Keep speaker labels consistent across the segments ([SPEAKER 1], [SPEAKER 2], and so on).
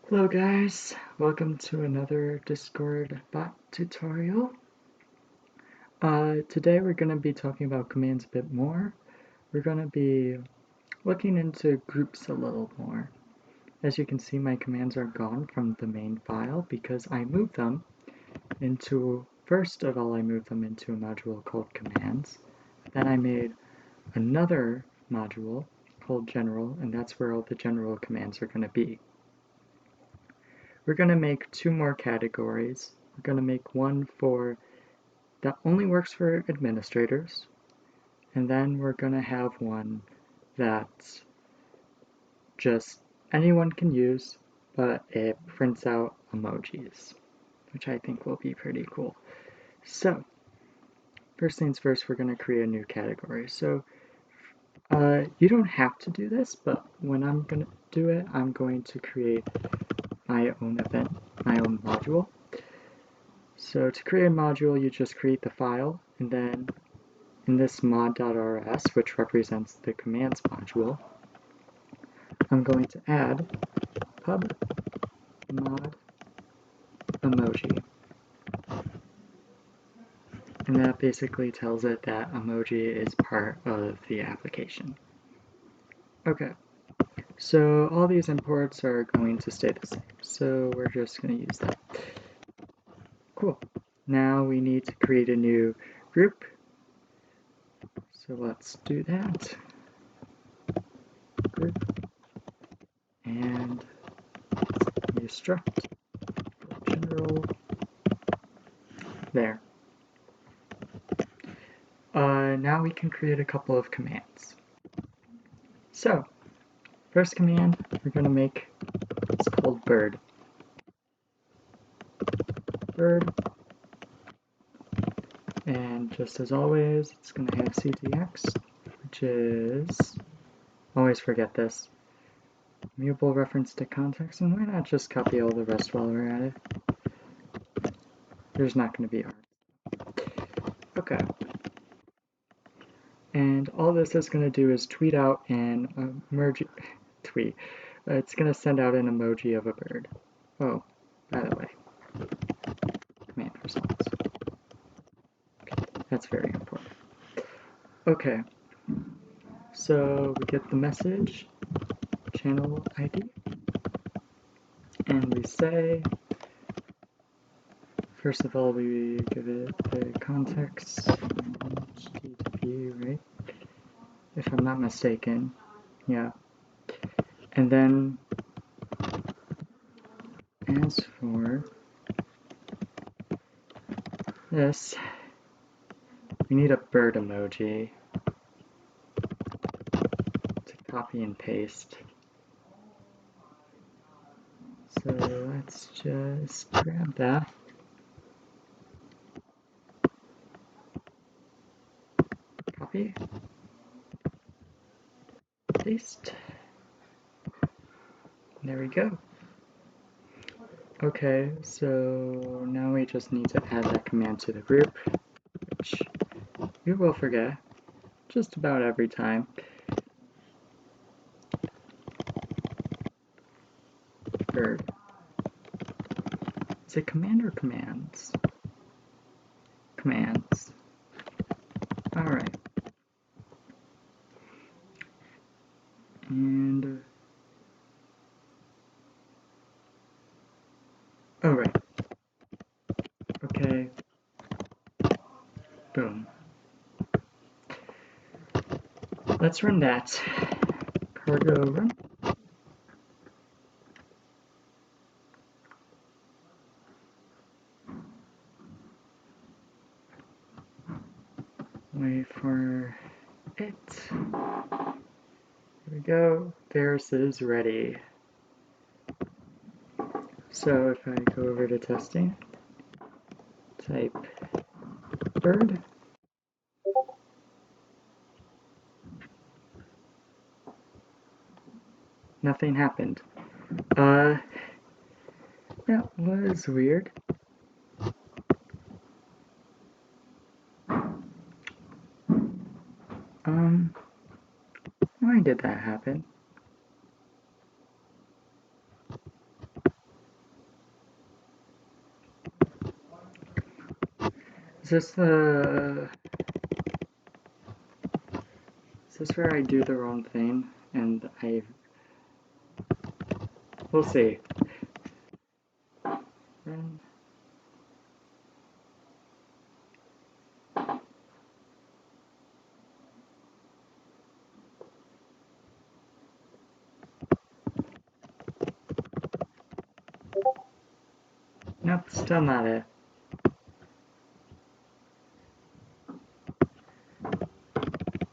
[SPEAKER 1] Hello guys, welcome to another Discord bot tutorial. Today we're going to be talking about commands a bit more. We're going to be looking into groups a little more. As you can see, my commands are gone from the main file because I moved them into, first of all I moved them into a module called commands. Then I made another module called general, and that's where all the general commands are going to be. We're going to make two more categories. We're going to make one that only works for administrators, and then we're going to have one that just anyone can use, but it prints out emojis, which I think will be pretty cool. So, first things first, we're going to create a new category. So, you don't have to do this, but when I'm going to do it, I'm going to create my own event, my own module. So to create a module, you just create the file, and then in this mod.rs, which represents the commands module, I'm going to add pub mod emoji. And that basically tells it that emoji is part of the application. Okay, so all these imports are going to stay the same, so we're just going to use that. Cool. Now we need to create a new group. So let's do that. Group. And new struct general. There. Now we can create a couple of commands. So, first command we're going to make, it's called bird. Bird. And just as always, it's going to have ctx, which is, always forget this, mutable reference to context, and why not just copy all the rest while we're at it? There's not going to be hard. Okay. And all this is going to do is tweet out an emoji, tweet. It's going to send out an emoji of a bird. Oh, by the way, command response. That's very important. Okay, so we get the message, channel ID, and we say, first of all, we give it the context, HTTP, right? If I'm not mistaken, yeah. And then, as for this, we need a bird emoji to copy and paste. So let's just grab that. Copy. Paste. There we go. Okay, so now we just need to add that command to the group, which you will forget just about every time. Bird. Is it command or commands? Commands. Alright. And alright. Okay. Boom. Let's run that. Cargo run. Wait for it. Here we go. Theirs is ready. So if I go over to testing, type bird. Nothing happened. That was weird. Why did that happen? Is this where I do the wrong thing? And we'll see. And nope, still not it.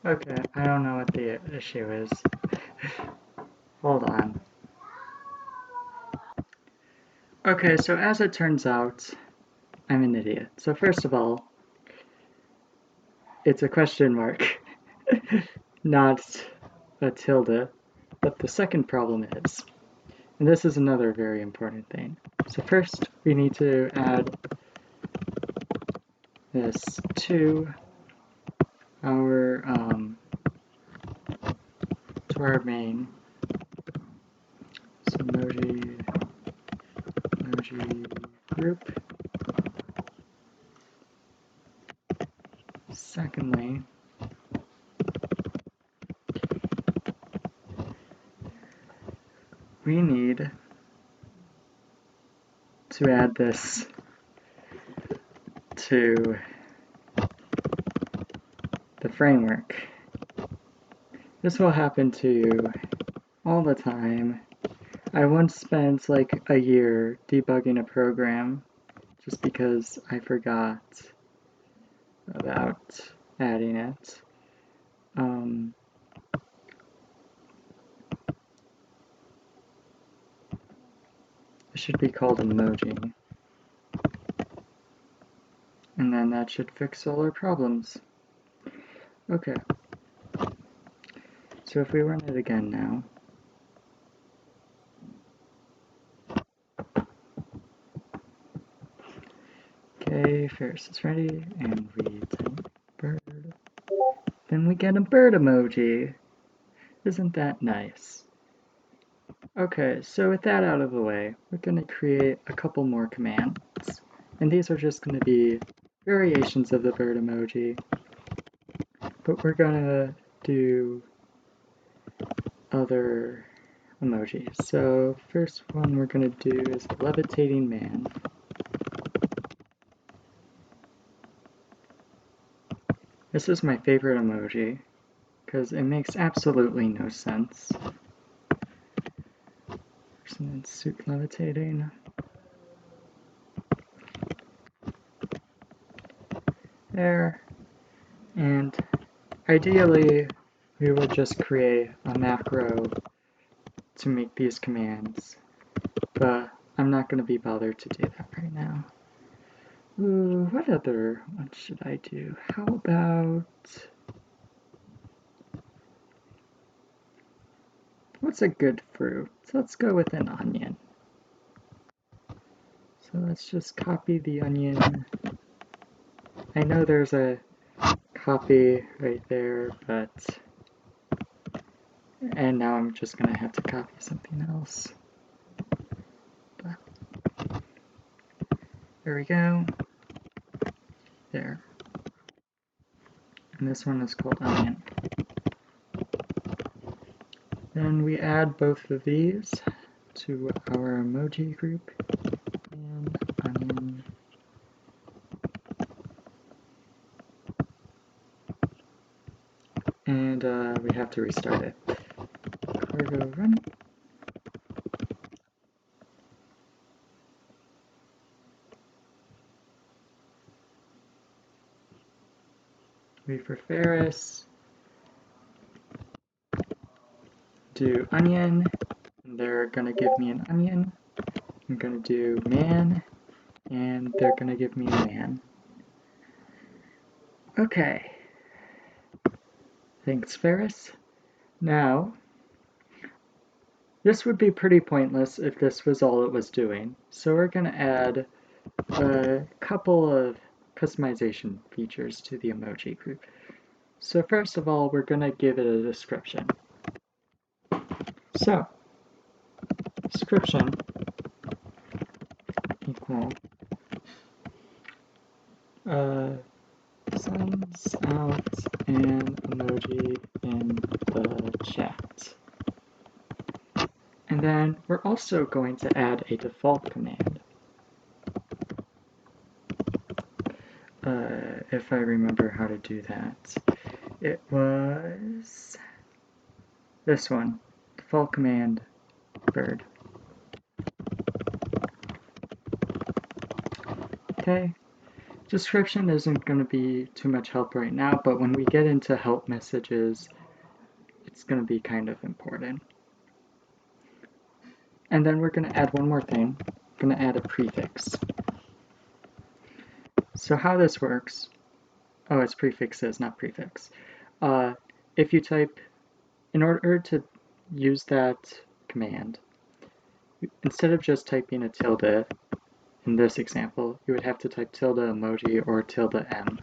[SPEAKER 1] Okay, I don't know what the issue is. Hold on. Okay, so as it turns out, I'm an idiot. So first of all, it's a question mark, not a tilde. But the second problem is, and this is another very important thing. So first, we need to add this to our main. So emoji group. Secondly, we need to add this to the framework. This will happen to you all the time. I once spent like a year debugging a program just because I forgot about adding it. It should be called emoji. And then that should fix all our problems. Okay. So if we run it again now, okay, Ferris is ready, and we type bird. Then we get a bird emoji. Isn't that nice? Okay, so with that out of the way, we're going to create a couple more commands. And these are just going to be variations of the bird emoji. But we're going to do other emojis. So first one we're going to do is levitating man. This is my favorite emoji because it makes absolutely no sense. Person in suit levitating. There. And ideally, we would just create a macro to make these commands, but I'm not going to be bothered to do that right now. Ooh, what other one should I do? How about... what's a good fruit? Let's go with an onion. So let's just copy the onion. I know there's a copy right there, but... and now I'm just going to have to copy something else. But... there we go. There. And this one is called onion. Then we add both of these to our emoji group. And onion. And we have to restart it. Cargo run. Wait for Ferris. Do onion. And they're gonna give me an onion. I'm gonna do man. And they're gonna give me a man. Okay. Thanks, Ferris. Now, this would be pretty pointless if this was all it was doing. So we're gonna add a couple of customization features to the emoji group. So first of all, we're going to give it a description. So, description equal out an emoji in the chat. And then we're also going to add a default command. If I remember how to do that. It was this one, default command bird. Okay, description isn't going to be too much help right now, but when we get into help messages, it's going to be kind of important. And then we're going to add one more thing. We're going to add a prefix. So how this works, oh, it's prefixes, not prefix. If you type, in order to use that command, instead of just typing a tilde, in this example, you would have to type tilde emoji or tilde m.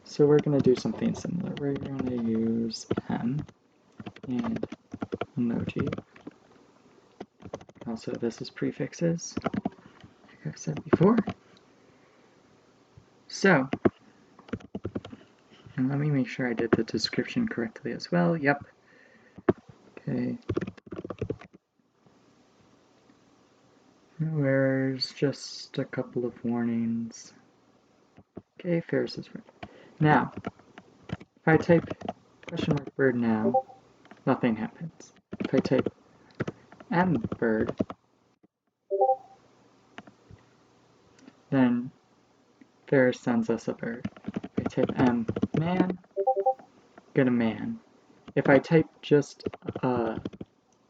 [SPEAKER 1] So we're going to do something similar. We're going to use m and emoji. Also, this is prefixes, like I've said before. So, and let me make sure I did the description correctly as well. Yep. Okay. Where's just a couple of warnings. Okay, Ferris is right. Now, if I type question mark bird now, nothing happens. If I type m bird, then Ferris sends us a bird. If I type m man, get a man. If I type just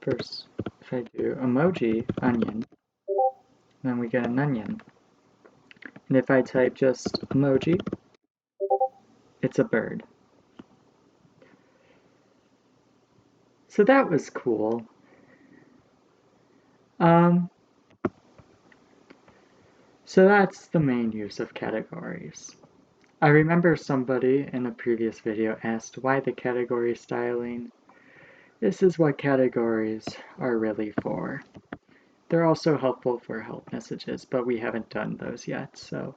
[SPEAKER 1] first, if I do emoji onion, then we get an onion. And if I type just emoji, it's a bird. So that was cool. So that's the main use of categories. I remember somebody in a previous video asked why the category styling. This is what categories are really for. They're also helpful for help messages, but we haven't done those yet, so.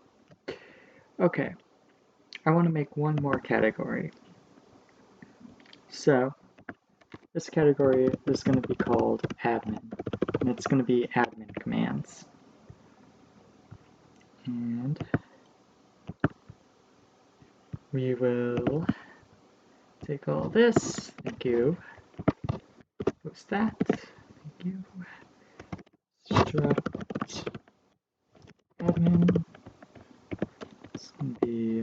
[SPEAKER 1] Okay, I want to make one more category. So, this category is going to be called admin, and it's going to be admin commands. And we will take all this, thank you, what's that, thank you, struct admin, it's going to be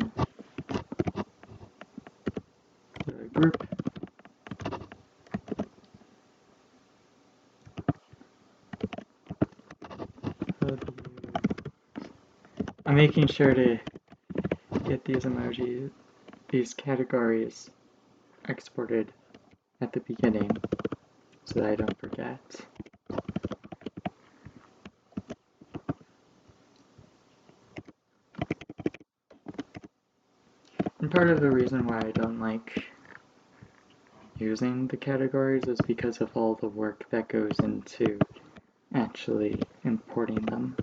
[SPEAKER 1] the group, I'm making sure to get these emojis, these categories exported at the beginning so that I don't forget. And part of the reason why I don't like using the categories is because of all the work that goes into actually importing them.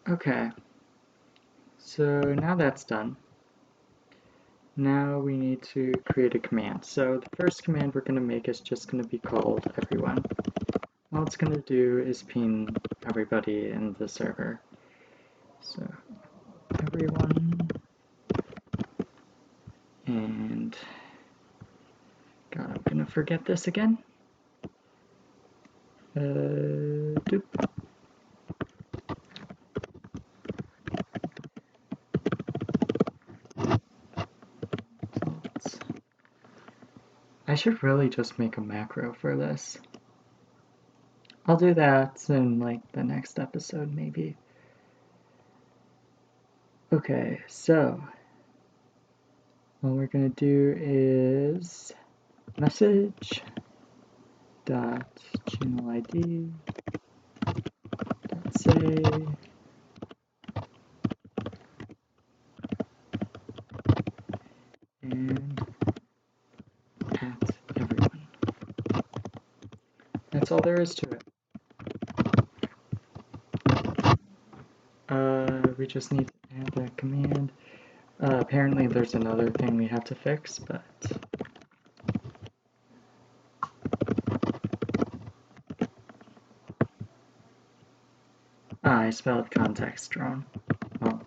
[SPEAKER 1] Okay, so now that's done. Now we need to create a command. So the first command we're going to make is just going to be called everyone. All it's going to do is ping everybody in the server. So everyone, and God, I'm going to forget this again. Doop. I should really just make a macro for this. I'll do that in like the next episode maybe. Okay, so what we're gonna do is message dot channel ID dot say and at everyone. That's all there is to it. just need to add that command. Apparently there's another thing we have to fix, but I spelled context wrong. Well,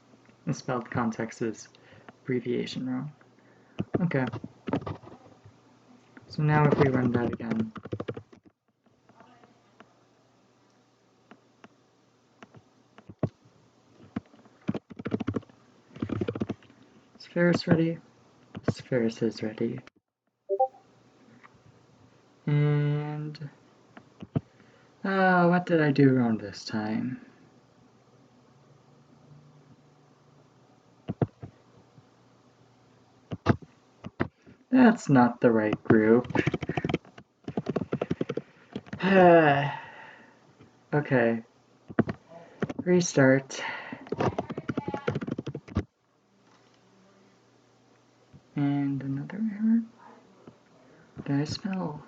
[SPEAKER 1] I spelled context's abbreviation wrong. Okay. So now if we run that again, is Ferris ready? Yes, Ferris is ready. And what did I do wrong this time? That's not the right group. Okay. Restart. And another error? Did I spell?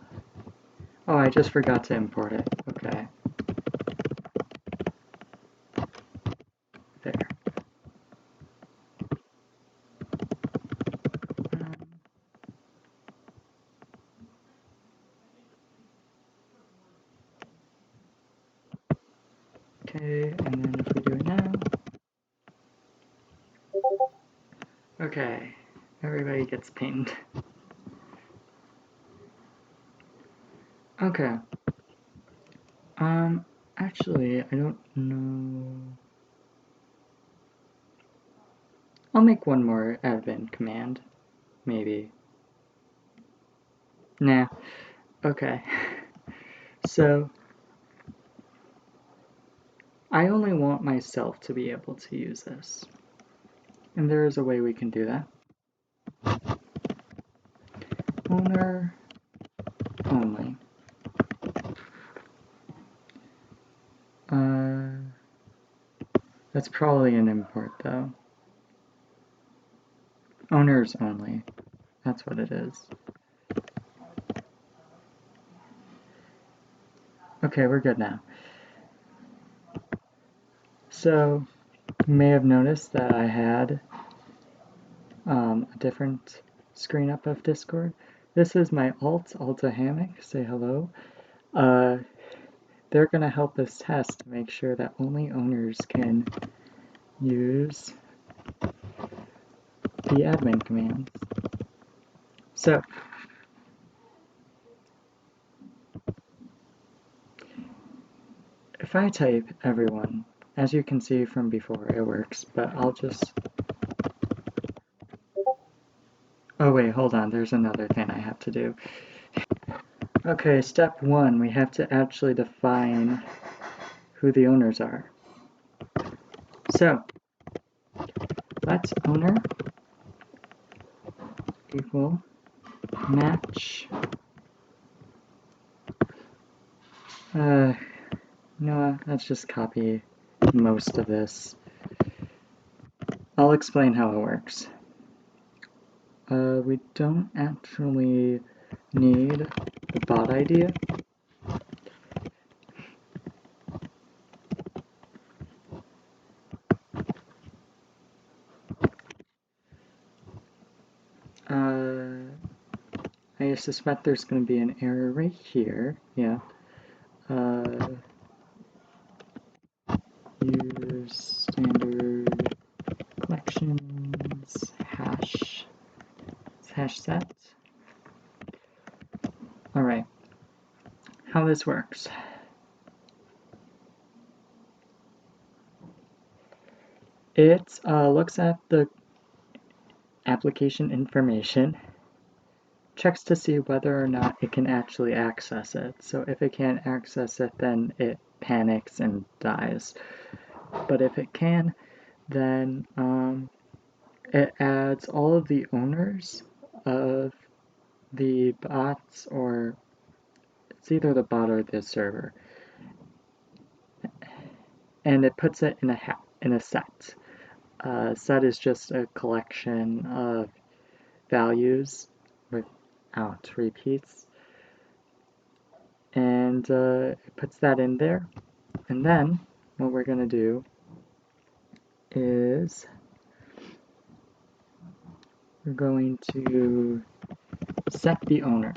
[SPEAKER 1] Oh, I just forgot to import it. Okay. There. Um, okay, and then if we do it now. Okay. Everybody gets pinged. Okay. Actually, I don't know. I'll make one more admin command. Maybe. Nah. Okay. So, I only want myself to be able to use this. And there is a way we can do that. Owner only. That's probably an import though. Owners only. That's what it is. Okay, we're good now. So, you may have noticed that I had a different screen up of Discord. This is my Alta Hammock. Say hello. They're going to help us test to make sure that only owners can use the admin commands. So, if I type everyone, as you can see from before, it works, but I'll just... Oh wait, hold on, there's another thing I have to do. Okay, step 1, we have to actually define who the owners are. So, let's owner equal match. No, let's just copy most of this. I'll explain how it works. We don't actually need the bot idea. I suspect there's going to be an error right here. Yeah. Use standard collections hash. It's hash set. All right. How this works. It looks at the application information, checks to see whether or not it can actually access it. So if it can't access it, then it panics and dies. But if it can, then it adds all of the owners of the bots, or it's either the bot or the server, and it puts it in a set. Set is just a collection of values without repeats, and it puts that in there. And then what we're going to do is we're going to set the owners.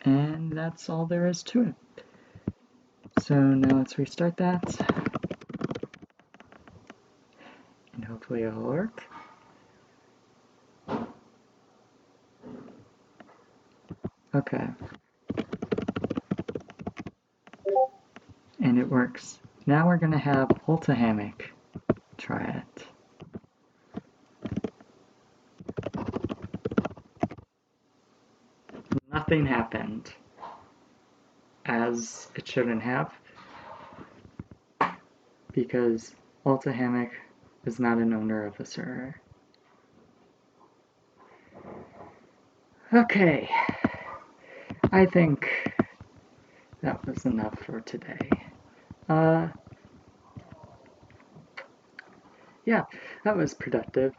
[SPEAKER 1] And that's all there is to it. So now let's restart that. And hopefully it'll work. Okay. And it works. Now we're going to have Ultihammock try it. Nothing happened, as it shouldn't have, because Ultihammock is not an owner of the server. Okay, I think that was enough for today. Yeah, that was productive.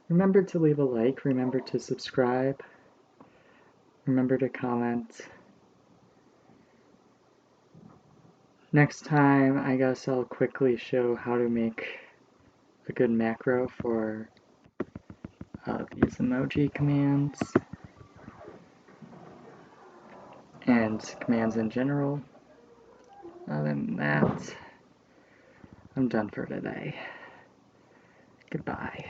[SPEAKER 1] Remember to leave a like, remember to subscribe, remember to comment. Next time, I guess I'll quickly show how to make a good macro for these emoji commands and commands in general. Other than that, I'm done for today. Goodbye.